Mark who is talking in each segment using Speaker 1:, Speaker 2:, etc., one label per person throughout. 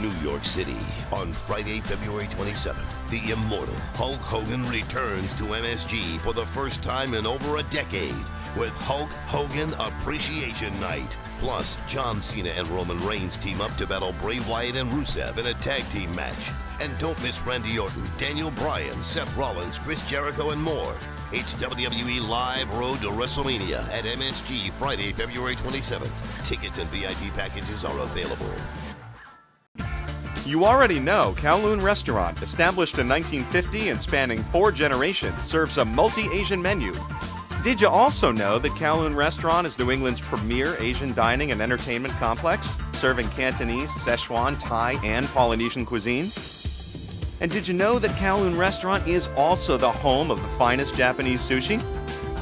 Speaker 1: New York City. On Friday, February 27th, the immortal Hulk Hogan returns to MSG for the first time in over a decade with Hulk Hogan Appreciation Night. Plus, John Cena and Roman Reigns team up to battle Bray Wyatt and Rusev in a tag team match. And don't miss Randy Orton, Daniel Bryan, Seth Rollins, Chris Jericho, and more. It's WWE Live Road to WrestleMania at MSG Friday, February 27th. Tickets and VIP packages are available.
Speaker 2: You already know Kowloon Restaurant, established in 1950 and spanning 4 generations, serves a multi-Asian menu. Did you also know that Kowloon Restaurant is New England's premier Asian dining and entertainment complex, serving Cantonese, Szechuan, Thai, and Polynesian cuisine? And did you know that Kowloon Restaurant is also the home of the finest Japanese sushi?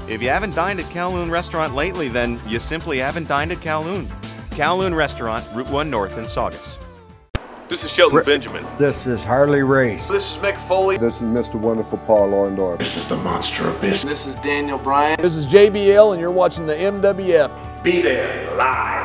Speaker 2: If you haven't dined at Kowloon Restaurant lately, then you simply haven't dined at Kowloon. Kowloon Restaurant, Route 1 North in Saugus.
Speaker 3: This is Shelton Benjamin.
Speaker 4: This is Harley Race.
Speaker 3: This is Mick Foley.
Speaker 5: This is Mr. Wonderful Paul Orndorff.
Speaker 6: This is the Monster Abyss.
Speaker 7: This is Daniel Bryan.
Speaker 8: This is JBL, and you're watching the MWF.
Speaker 3: Be there live.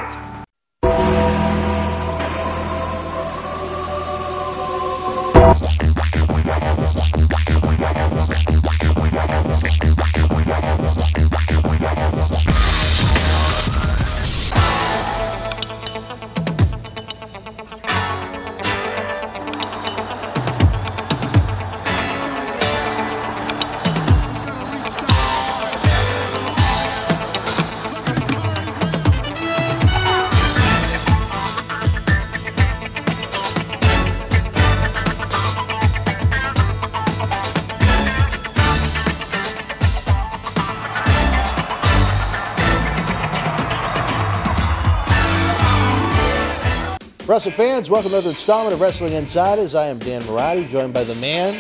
Speaker 9: Wrestling fans, welcome to another installment of Wrestling Insiders. I am Dan Marotti, joined by the man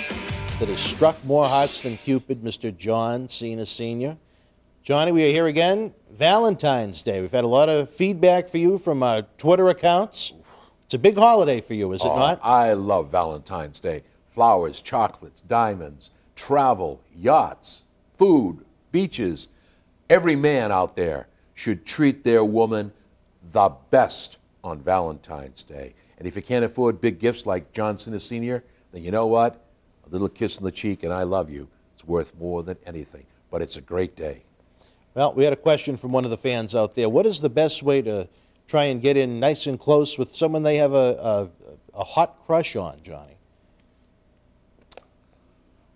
Speaker 9: that has struck more hearts than Cupid, Mr. John Cena Sr. Johnny, we are here again, Valentine's Day. We've had a lot of feedback for you from our Twitter accounts. It's a big holiday for you, is it not?
Speaker 10: I love Valentine's Day. Flowers, chocolates, diamonds, travel, yachts, food, beaches. Every man out there should treat their woman the best on Valentine's Day. And if you can't afford big gifts like John Cena Sr., then you know what? A little kiss on the cheek and I love you. It's worth more than anything. But it's a great day.
Speaker 9: Well, we had a question from one of the fans out there. What is the best way to try and get in nice and close with someone they have a hot crush on, Johnny?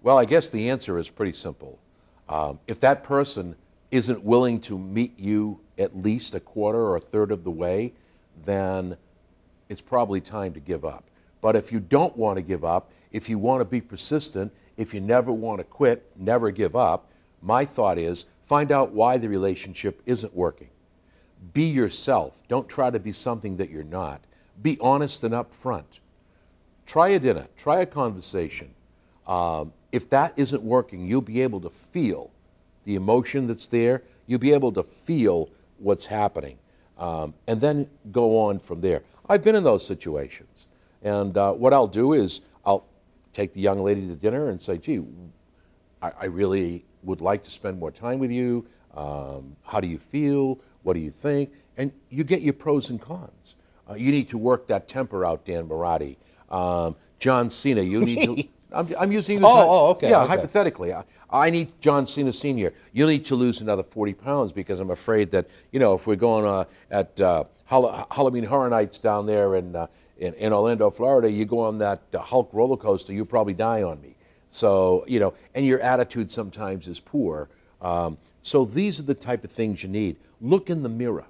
Speaker 10: Well, I guess the answer is pretty simple. If that person isn't willing to meet you at least a quarter or a third of the way, then it's probably time to give up. But if you don't want to give up, if you want to be persistent, if you never want to quit, never give up, my thought is find out why the relationship isn't working. Be yourself. Don't try to be something that you're not. Be honest and upfront. Try a dinner. Try a conversation. If that isn't working, you'll be able to feel the emotion that's there. You'll be able to feel what's happening. And then go on from there. I've been in those situations. And what I'll do is I'll take the young lady to dinner and say, gee, I really would like to spend more time with you. How do you feel? What do you think? And you get your pros and cons. You need to work that temper out, Dan Marotti. John Cena, you need to... I'm using this.
Speaker 9: Okay.
Speaker 10: Yeah,
Speaker 9: okay.
Speaker 10: Hypothetically. I need John Cena Sr. You need to lose another 40 pounds because I'm afraid that, you know, if we're going at Halloween Horror Nights down there in Orlando, Florida, you go on that Hulk roller coaster, you'll probably die on me. So, you know, and your attitude sometimes is poor. So these are the type of things you need. Look in the mirror.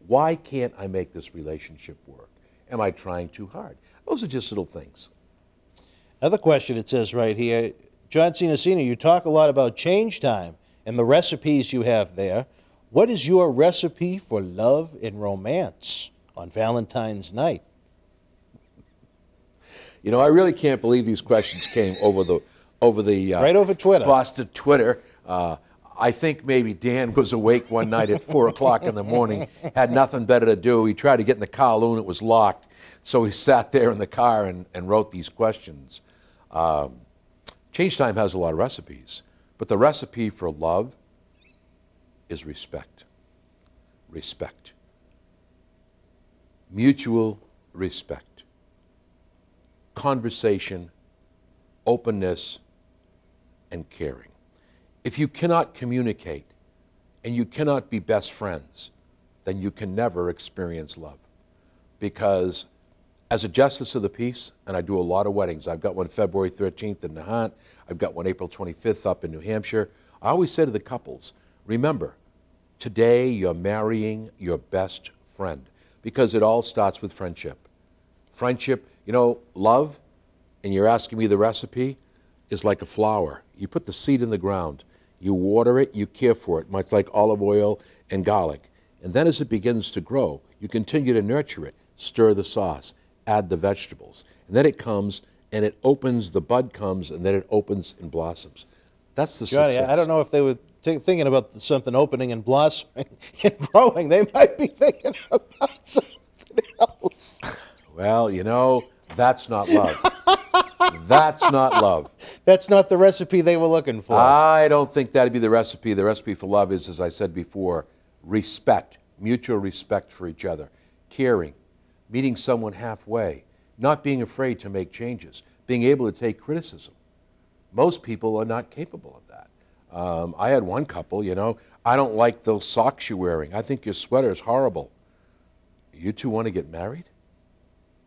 Speaker 10: Why can't I make this relationship work? Am I trying too hard? Those are just little things.
Speaker 9: Another question it says right here, John Cena Sr., you talk a lot about change time and the recipes you have there. What is your recipe for love and romance on Valentine's night?
Speaker 10: You know, I really can't believe these questions came over the
Speaker 9: right over Twitter.
Speaker 10: Boston Twitter. I think maybe Dan was awake one night at 4 o'clock in the morning, had nothing better to do. He tried to get in the Kowloon, it was locked. So he sat there in the car and wrote these questions. Change Time has a lot of recipes, but the recipe for love is respect. Respect. Mutual respect, conversation, openness, and caring. If you cannot communicate and you cannot be best friends, then you can never experience love. Because as a justice of the peace, and I do a lot of weddings, I've got one February 13th in Nahant, I've got one April 25th up in New Hampshire, I always say to the couples, remember, today you're marrying your best friend, because it all starts with friendship. Friendship, you know, love, and you're asking me the recipe, is like a flower. You put the seed in the ground, you water it, you care for it, much like olive oil and garlic. And then as it begins to grow, you continue to nurture it, stir the sauce, add the vegetables. And then it comes and it opens, the bud comes, and then it opens and blossoms. That's the
Speaker 9: Johnny,
Speaker 10: success.
Speaker 9: I don't know if they were thinking about something opening and blossoming and growing. They might be thinking about something else.
Speaker 10: Well, you know, that's not love. That's not love.
Speaker 9: That's not the recipe they were looking for.
Speaker 10: I don't think that'd be the recipe. The recipe for love is, as I said before, respect, mutual respect for each other, caring, meeting someone halfway, not being afraid to make changes, being able to take criticism. Most people are not capable of that. I had one couple, you know, I don't like those socks you're wearing. I think your sweater is horrible. You two want to get married?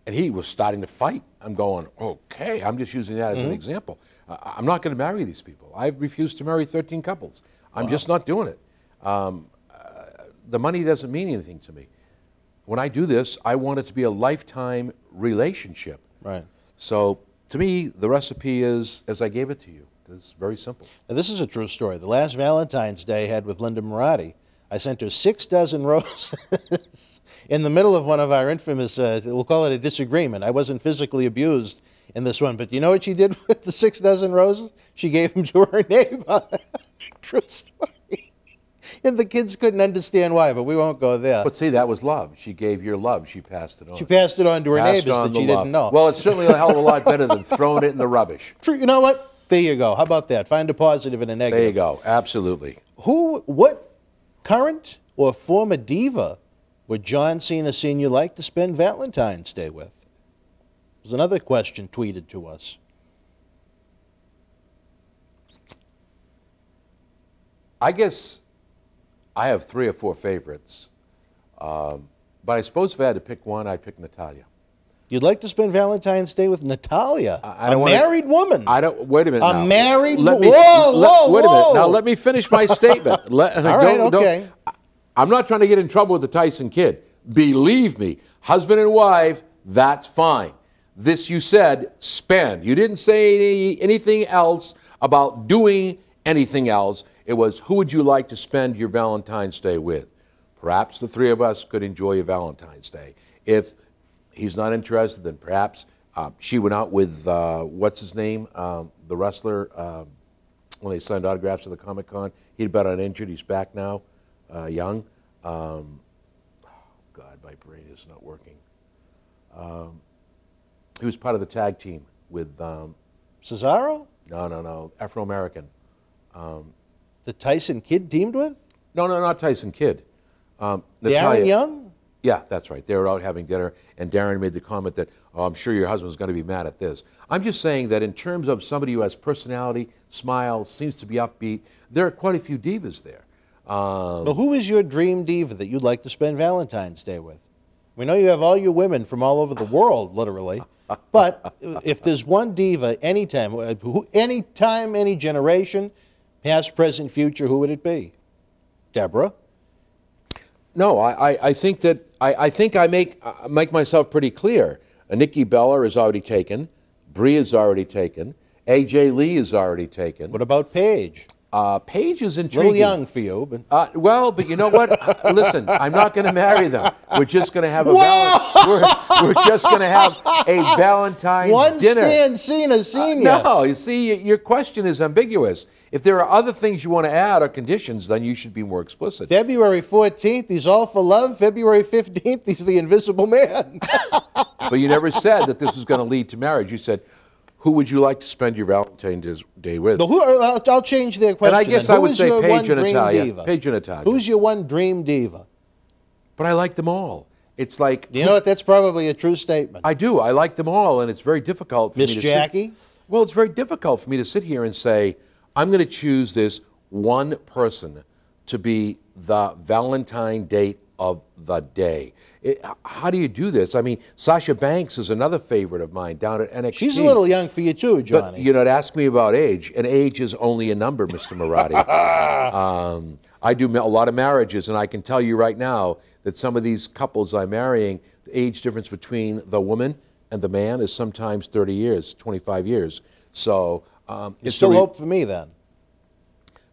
Speaker 10: And he was starting to fight. I'm going, okay, I'm just using that as an example. I'm not going to marry these people. I've refused to marry 13 couples. I'm just not doing it. The money doesn't mean anything to me. When I do this, I want it to be a lifetime relationship.
Speaker 9: Right.
Speaker 10: So to me, the recipe is, as I gave it to you, it's very simple.
Speaker 9: Now, this is a true story. The last Valentine's Day I had with Linda Moratti, I sent her 6 dozen roses in the middle of one of our infamous, we'll call it a disagreement. I wasn't physically abused in this one, but you know what she did with the 6 dozen roses? She gave them to her neighbor. True story. And the kids couldn't understand why, but we won't go there.
Speaker 10: But see, that was love. She gave your love. She passed it on.
Speaker 9: She passed it on to her
Speaker 10: Passed
Speaker 9: neighbors
Speaker 10: on
Speaker 9: that she
Speaker 10: the love.
Speaker 9: didn't know.
Speaker 10: Well, it's certainly a hell of a lot better than throwing it in the rubbish.
Speaker 9: True. You know what? There you go. How about that? Find a positive and a negative.
Speaker 10: There you go. Absolutely.
Speaker 9: What current or former diva would John Cena Sr. like to spend Valentine's Day with? There's another question tweeted to us.
Speaker 10: I guess I have 3 or 4 favorites. But I suppose if I had to pick one, I'd pick Natalia.
Speaker 9: You'd like to spend Valentine's Day with Natalia,
Speaker 10: I
Speaker 9: a
Speaker 10: don't wanna-
Speaker 9: married woman.
Speaker 10: I don't. Wait a minute.
Speaker 9: A
Speaker 10: now.
Speaker 9: married
Speaker 10: Let
Speaker 9: wo-
Speaker 10: me,
Speaker 9: whoa,
Speaker 10: let-
Speaker 9: whoa,
Speaker 10: Wait a minute.
Speaker 9: whoa.
Speaker 10: Now let me finish my statement.
Speaker 9: All right, okay.
Speaker 10: I'm not trying to get in trouble with the Tyson kid. Believe me, husband and wife, that's fine. This you said, spend. You didn't say anything else about doing anything else. It was, who would you like to spend your Valentine's Day with? Perhaps the 3 of us could enjoy a Valentine's Day. If he's not interested, then perhaps she went out with, what's his name, the wrestler, when they signed autographs at the Comic-Con. He'd been uninjured. He's back now, young. God, my brain is not working. He was part of the tag team with...
Speaker 9: Cesaro?
Speaker 10: No. Afro-American.
Speaker 9: The Tyson Kid teamed with?
Speaker 10: No, not Tyson Kidd.
Speaker 9: Darren
Speaker 10: Natalia.
Speaker 9: Young?
Speaker 10: Yeah, that's right. They were out having dinner, and Darren made the comment that, oh, I'm sure your husband's going to be mad at this. I'm just saying that in terms of somebody who has personality, smiles, seems to be upbeat, there are quite a few divas there.
Speaker 9: Well, who is your dream diva that you'd like to spend Valentine's Day with? We know you have all your women from all over the world, literally. But if there's one diva, anytime, any generation, past, present, future, who would it be? Deborah?
Speaker 10: No, I think that I think I make myself pretty clear. Nikki Bella is already taken. Brie is already taken. AJ Lee is already taken.
Speaker 9: What about Paige?
Speaker 10: Paige is
Speaker 9: A
Speaker 10: intriguing.
Speaker 9: little young for you, but
Speaker 10: Well, but you know what? Listen, I'm not going to marry them. We're just going to have a we're just going to have a Valentine's
Speaker 9: one
Speaker 10: dinner.
Speaker 9: Stan Cena Senior.
Speaker 10: No, you see, your question is ambiguous. If there are other things you want to add or conditions, then you should be more explicit.
Speaker 9: February 14th, he's all for love. February 15th, he's the invisible man.
Speaker 10: But you never said that this was going to lead to marriage. You said, who would you like to spend your Valentine's Day with?
Speaker 9: No, I'll change their question.
Speaker 10: And I guess
Speaker 9: then.
Speaker 10: I
Speaker 9: Who
Speaker 10: would
Speaker 9: is
Speaker 10: say
Speaker 9: your
Speaker 10: Paige
Speaker 9: one
Speaker 10: and
Speaker 9: dream
Speaker 10: Natalia.
Speaker 9: diva?
Speaker 10: Paige and Natalia.
Speaker 9: Who's your one dream diva?
Speaker 10: But I like them all. It's like...
Speaker 9: You know what? That's probably a true statement.
Speaker 10: I do. I like them all, and it's very difficult for me to
Speaker 9: Miss Jackie?
Speaker 10: Well, it's very difficult for me to sit here and say, I'm going to choose this one person to be the Valentine date of the day. How do you do this? I mean, Sasha Banks is another favorite of mine down at NXT.
Speaker 9: She's a little young for you too, Johnny.
Speaker 10: But, you know, to ask me about age, and age is only a number, Mr. Maratti. I do a lot of marriages, and I can tell you right now that some of these couples I'm marrying, the age difference between the woman and the man is sometimes 30 years, 25 years. So
Speaker 9: it's still hope for me then.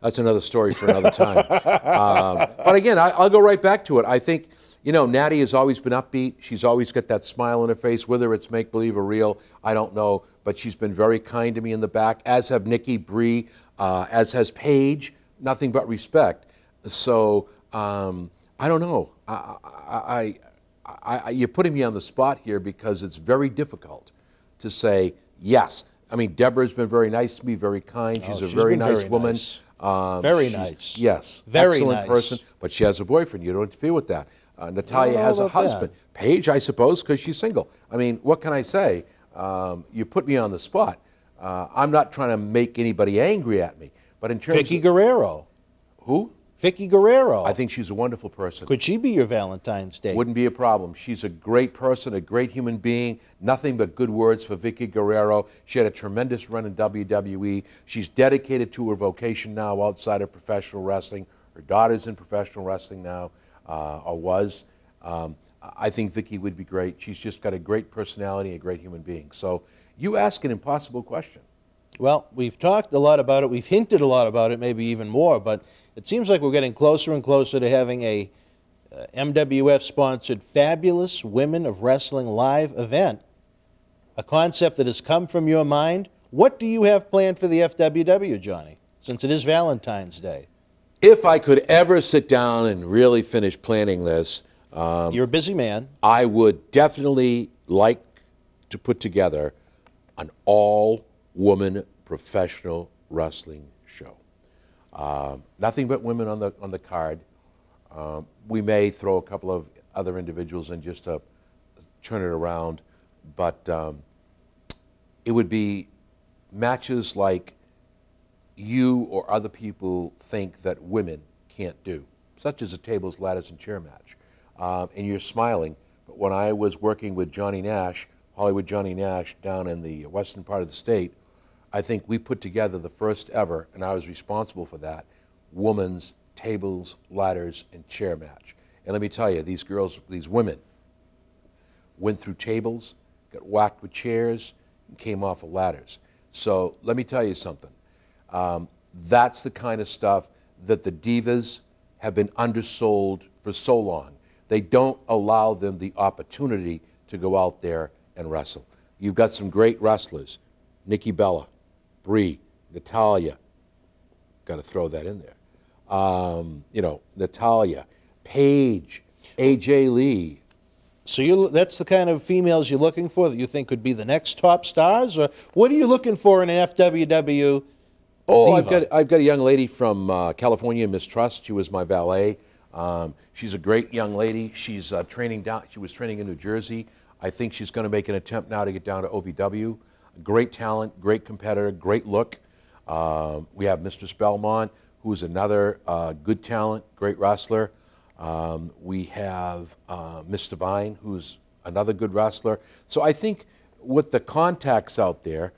Speaker 10: That's another story for another time. But again, I'll go right back to it. I think, you know, Natty has always been upbeat. She's always got that smile on her face, whether it's make-believe or real, I don't know. But she's been very kind to me in the back, as have Nikki, Bree, as has Paige. Nothing but respect. So I don't know. You're putting me on the spot here because it's very difficult to say yes. I mean, Deborah's been very nice to me, very kind. She's a very nice woman.
Speaker 9: Nice. Very nice.
Speaker 10: Yes.
Speaker 9: Very
Speaker 10: excellent
Speaker 9: nice.
Speaker 10: person. But she has a boyfriend. You don't interfere with that. Natalia has a husband.
Speaker 9: That.
Speaker 10: Paige, I suppose, because she's single. I mean, what can I say? You put me on the spot. I'm not trying to make anybody angry at me. But in terms
Speaker 9: Vicky Guerrero.
Speaker 10: Who?
Speaker 9: Vicky Guerrero.
Speaker 10: I think she's a wonderful person.
Speaker 9: Could she be your Valentine's Day?
Speaker 10: Wouldn't be a problem. She's a great person, a great human being. Nothing but good words for Vicky Guerrero. She had a tremendous run in WWE. She's dedicated to her vocation now outside of professional wrestling. Her daughter's in professional wrestling now, or was. I think Vicky would be great. She's just got a great personality, a great human being. So you ask an impossible question.
Speaker 9: Well, we've talked a lot about it. We've hinted a lot about it, maybe even more, but it seems like we're getting closer and closer to having a MWF-sponsored Fabulous Women of Wrestling live event, a concept that has come from your mind. What do you have planned for the FWW, Johnny, since it is Valentine's Day?
Speaker 10: If I could ever sit down and really finish planning this,
Speaker 9: you're a busy man.
Speaker 10: I would definitely like to put together an all-woman professional wrestling show. Nothing but women on the card. We may throw a couple of other individuals in just to turn it around, but it would be matches like you or other people think that women can't do, such as a tables, ladders, and chair match. And you're smiling, but when I was working with Johnny Nash, Hollywood Johnny Nash, down in the western part of the state, I think we put together the first ever, and I was responsible for that, women's tables, ladders, and chair match. And let me tell you, these girls, these women, went through tables, got whacked with chairs, and came off of ladders. So let me tell you something. That's the kind of stuff that the divas have been undersold for so long. They don't allow them the opportunity to go out there and wrestle. You've got some great wrestlers, Nikki Bella, Bree, Natalia, got to throw that in there. You know, Natalia, Paige, AJ Lee.
Speaker 9: So that's the kind of females you're looking for that you think could be the next top stars? Or what are you looking for in an FWW
Speaker 10: Oh,
Speaker 9: diva?
Speaker 10: I've got a young lady from California, Miss Trust. She was my valet. She's a great young lady. She's training down. She was training in New Jersey. I think she's going to make an attempt now to get down to OVW. Great talent, great competitor, great look. We have Mistress Belmont, who's another good talent, great wrestler. We have Miss Divine, who's another good wrestler. So I think with the contacts out there,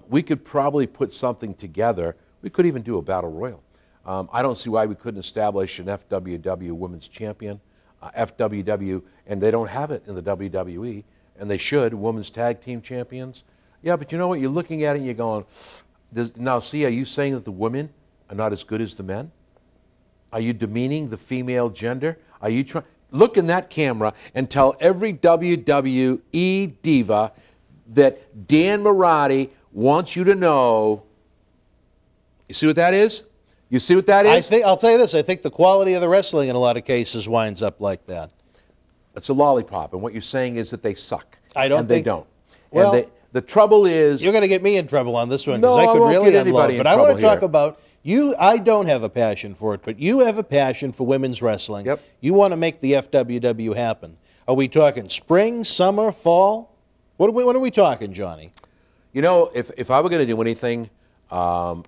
Speaker 10: we could probably put something together. We could even do a battle royal. I don't see why we couldn't establish an FWW Women's Champion, FWW, and they don't have it in the WWE, and they should, Women's Tag Team Champions. Yeah, but you know what? You're looking at it and you're going, now see, are you saying that the women are not as good as the men? Are you demeaning the female gender? Are you trying? Look in that camera and tell every WWE diva that Dan Maratti wants you to know. You see what that is? You see what that is?
Speaker 9: I'll tell you this. I think the quality of the wrestling in a lot of cases winds up like that.
Speaker 10: It's a lollipop, and what you're saying is that they suck.
Speaker 9: I don't
Speaker 10: and
Speaker 9: think
Speaker 10: they don't.
Speaker 9: Well,
Speaker 10: and the trouble is,
Speaker 9: you're going to get me in trouble on this one
Speaker 10: No,
Speaker 9: because I
Speaker 10: I
Speaker 9: could
Speaker 10: won't
Speaker 9: really
Speaker 10: get
Speaker 9: unload.
Speaker 10: anybody in
Speaker 9: But I want to
Speaker 10: trouble
Speaker 9: talk
Speaker 10: here.
Speaker 9: about you. I don't have a passion for it, but you have a passion for women's wrestling.
Speaker 10: Yep.
Speaker 9: You want to make the FWW happen. Are we talking spring, summer, fall? What are we talking, Johnny?
Speaker 10: You know, if I were going to do anything, I'll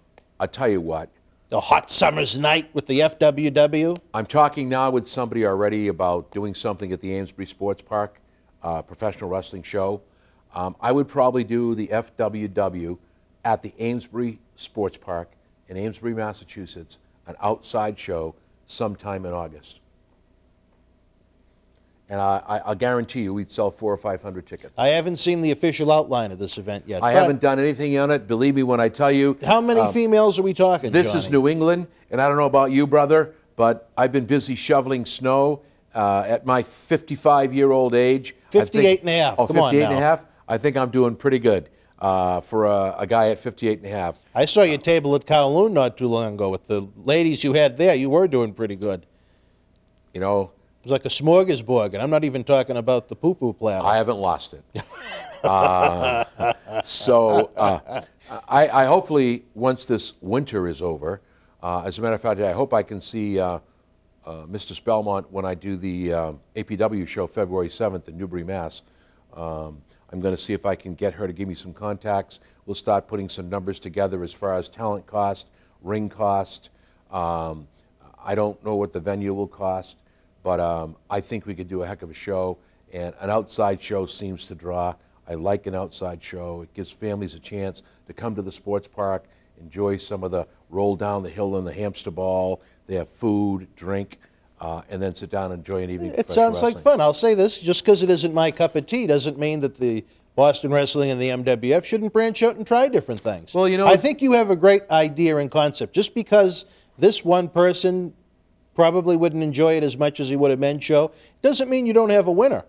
Speaker 10: tell you what.
Speaker 9: A hot summer's night with the FWW?
Speaker 10: I'm talking now with somebody already about doing something at the Amesbury Sports Park, professional wrestling show. I would probably do the FWW at the Amesbury Sports Park in Amesbury, Massachusetts, an outside show sometime in August. And I'll guarantee you we'd sell 400 or 500 tickets.
Speaker 9: I haven't seen the official outline of this event yet.
Speaker 10: I haven't done anything on it. Believe me when I tell you.
Speaker 9: How many females are we talking,
Speaker 10: This
Speaker 9: Johnny?
Speaker 10: is New England, and I don't know about you, brother, but I've been busy shoveling snow at my 55-year-old age.
Speaker 9: 58 and a half.
Speaker 10: Oh,
Speaker 9: Come on
Speaker 10: 58
Speaker 9: now.
Speaker 10: and a half? I think I'm doing pretty good for a guy at 58 and a half.
Speaker 9: I saw your table at Kowloon not too long ago with the ladies you had there. You were doing pretty good.
Speaker 10: You know,
Speaker 9: It was like a smorgasbord, and I'm not even talking about the poo-poo platter.
Speaker 10: I haven't lost it. I hopefully, once this winter is over, as a matter of fact, I hope I can see Mr. Spellmont when I do the APW show February 7th in Newbury, Mass. I'm going to see if I can get her to give me some contacts. We'll start putting some numbers together as far as talent cost, ring cost. I don't know what the venue will cost, but I think we could do a heck of a show, and an outside show seems to draw. I like an outside show. It gives families a chance to come to the sports park, enjoy some of the roll down the hill and the hamster ball. They have food, drink, and then sit down and enjoy an evening.
Speaker 9: It sounds like fun. I'll say this, just because it isn't my cup of tea doesn't mean that the Boston Wrestling and the MWF shouldn't branch out and try different things.
Speaker 10: Well, you know,
Speaker 9: I think you have a great idea and concept. Just because this one person probably wouldn't enjoy it as much as he would a men's show doesn't mean you don't have a winner.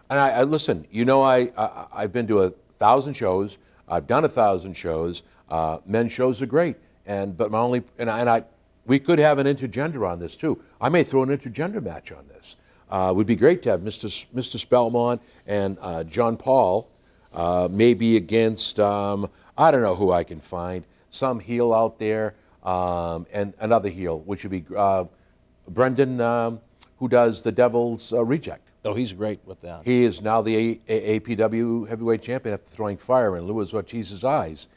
Speaker 10: And I listen, you know, I've been to 1,000 shows. I've done 1,000 shows. Men's shows are great, but my only we could have an intergender on this too. I may throw an intergender match on this. It would be great to have Mr. Spellmont and John Paul, maybe against I don't know who I can find, some heel out there, and another heel, which would be Brendan, who does the Devil's Reject.
Speaker 9: Oh, he's great with that.
Speaker 10: He is now the APW heavyweight champion after throwing fire in Luis Ortiz's eyes.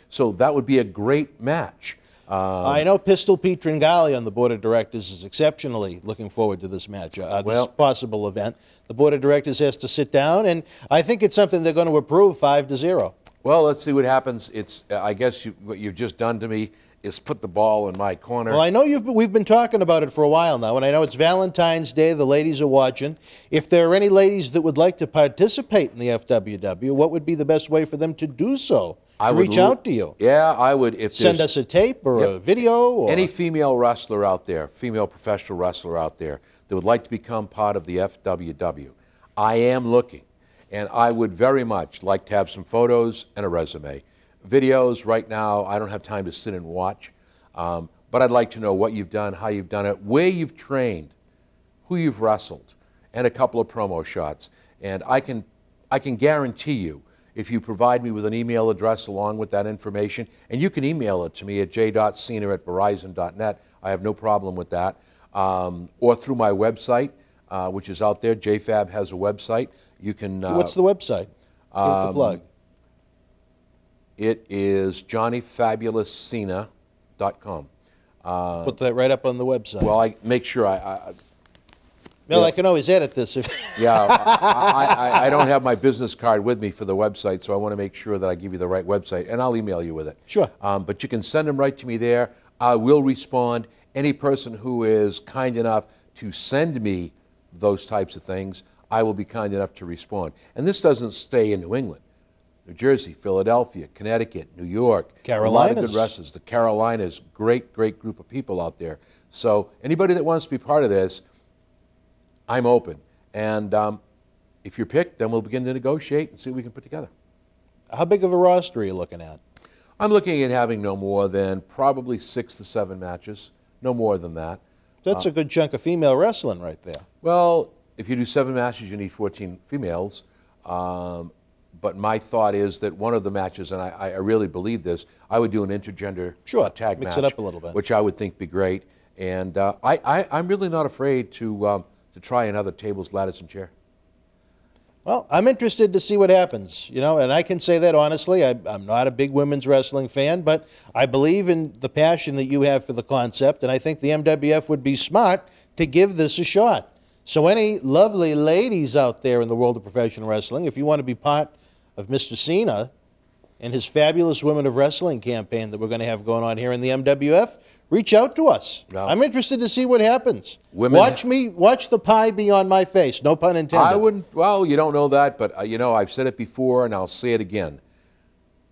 Speaker 10: So that would be a great match.
Speaker 9: I know Pistol Pete Tringali on the board of directors is exceptionally looking forward to this match, this possible event. The board of directors has to sit down, and I think it's something they're going to approve 5-0.
Speaker 10: Well, let's see what happens. It's I guess what you've just done to me is put the ball in my corner.
Speaker 9: Well, I know we've been talking about it for a while now, and I know it's Valentine's Day. The ladies are watching. If there are any ladies that would like to participate in the FWW, what would be the best way for them to do so? To reach out to you?
Speaker 10: Yeah, I would. If
Speaker 9: send us a tape or a video? Or
Speaker 10: any female wrestler out there, female professional wrestler out there that would like to become part of the FWW, I am looking, and I would very much like to have some photos and a resume. Videos right now, I don't have time to sit and watch, but I'd like to know what you've done, how you've done it, where you've trained, who you've wrestled, and a couple of promo shots. And I can guarantee you, if you provide me with an email address along with that information, and you can email it to me at j.cena@verizon.net. I have no problem with that. Or through my website, which is out there. JFab has a website. You can.
Speaker 9: What's the website? Give the plug.
Speaker 10: It is JohnnyFabulousCena.com.
Speaker 9: Put that right up on the website.
Speaker 10: Well, I make sure
Speaker 9: Well, I can always edit this.
Speaker 10: Yeah, I don't have my business card with me for the website, so I want to make sure that I give you the right website, and I'll email you with it.
Speaker 9: Sure.
Speaker 10: But you can send them right to me there. I will respond. Any person who is kind enough to send me those types of things, I will be kind enough to respond. And this doesn't stay in New England. New Jersey, Philadelphia, Connecticut, New York.
Speaker 9: Carolinas.
Speaker 10: A lot of good wrestlers. The Carolinas, great group of people out there. So anybody that wants to be part of this, I'm open. And if you're picked, then we'll begin to negotiate and see what we can put together.
Speaker 9: How big of a roster are you looking at?
Speaker 10: I'm looking at having no more than probably 6 to 7 matches. No more than that.
Speaker 9: That's a good chunk of female wrestling right there.
Speaker 10: Well, if you do 7 matches, you need 14 females. But my thought is that one of the matches, and I really believe this, I would do an intergender tag match.
Speaker 9: Mix it up a little bit.
Speaker 10: Which I would think be great. And I'm really not afraid to to try another tables, ladders, and chair?
Speaker 9: Well, I'm interested to see what happens, you know, and I can say that honestly. I'm not a big women's wrestling fan, but I believe in the passion that you have for the concept, and I think the MWF would be smart to give this a shot. So any lovely ladies out there in the world of professional wrestling, if you want to be part of Mr. Cena and his fabulous Women of Wrestling campaign that we're going to have going on here in the MWF, reach out to us.
Speaker 10: No.
Speaker 9: I'm interested to see what happens.
Speaker 10: Women-
Speaker 9: Watch the pie be on my face. No pun intended.
Speaker 10: I wouldn't, well, you don't know that, but you know, I've said it before and I'll say it again.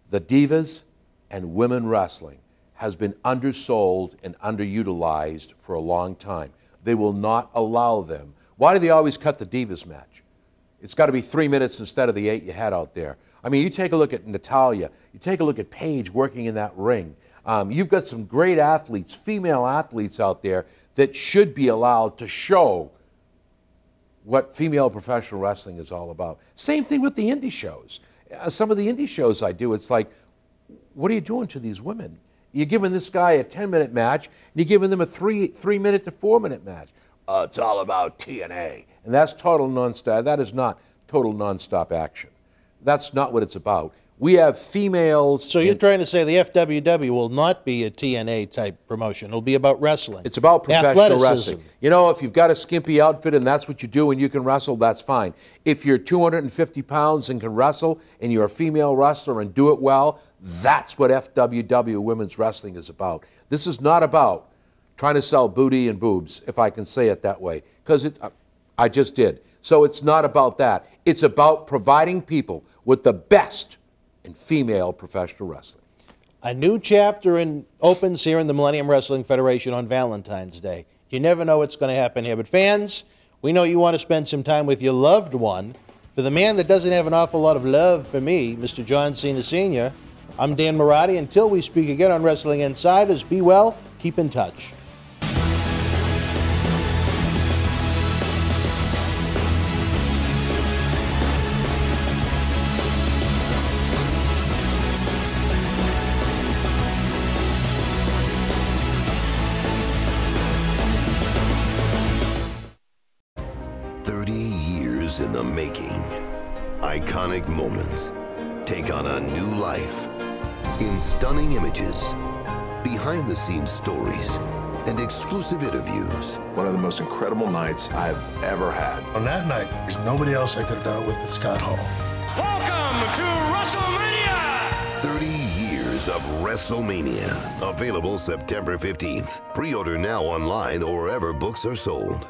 Speaker 10: The divas and women wrestling has been undersold and underutilized for a long time. They will not allow them. Why do they always cut the divas match? It's got to be 3 minutes instead of the 8 you had out there. I mean, you take a look at Natalya, you take a look at Paige working in that ring. You've got some great athletes, female athletes out there that should be allowed to show what female professional wrestling is all about. Same thing with the indie shows. Some of the indie shows I do, it's like, what are you doing to these women? You're giving this guy a 10-minute match, and you're giving them a 3-minute to 4-minute match. It's all about TNA. And that's total nonstop. That is not total nonstop action. That's not what it's about. We have females.
Speaker 9: So you're trying to say the FWW will not be a TNA type promotion. It'll be about wrestling.
Speaker 10: It's about professional
Speaker 9: athleticism.
Speaker 10: wrestling. You know, if you've got a skimpy outfit and that's what you do and you can wrestle, that's fine. If you're 250 pounds and can wrestle and you're a female wrestler and do it well, that's what FWW women's wrestling is about. This is not about trying to sell booty and boobs, if I can say it that way, because I just did. So it's not about that. It's about providing people with the best in female professional wrestling.
Speaker 9: A new chapter opens here in the Millennium Wrestling Federation on Valentine's Day. You never know what's going to happen here. But fans, we know you want to spend some time with your loved one. For the man that doesn't have an awful lot of love for me, Mr. John Cena Sr., I'm Dan Marotti. Until we speak again on Wrestling Insiders, be well, keep in touch.
Speaker 1: In the making. Iconic moments take on a new life in stunning images, behind-the-scenes stories, and exclusive interviews.
Speaker 4: One of the most incredible nights I've ever had.
Speaker 6: On that night, there's nobody else I could have done it with but Scott Hall.
Speaker 3: Welcome to WrestleMania!
Speaker 1: 30 years of WrestleMania. Available September 15th. Pre-order now online or wherever books are sold.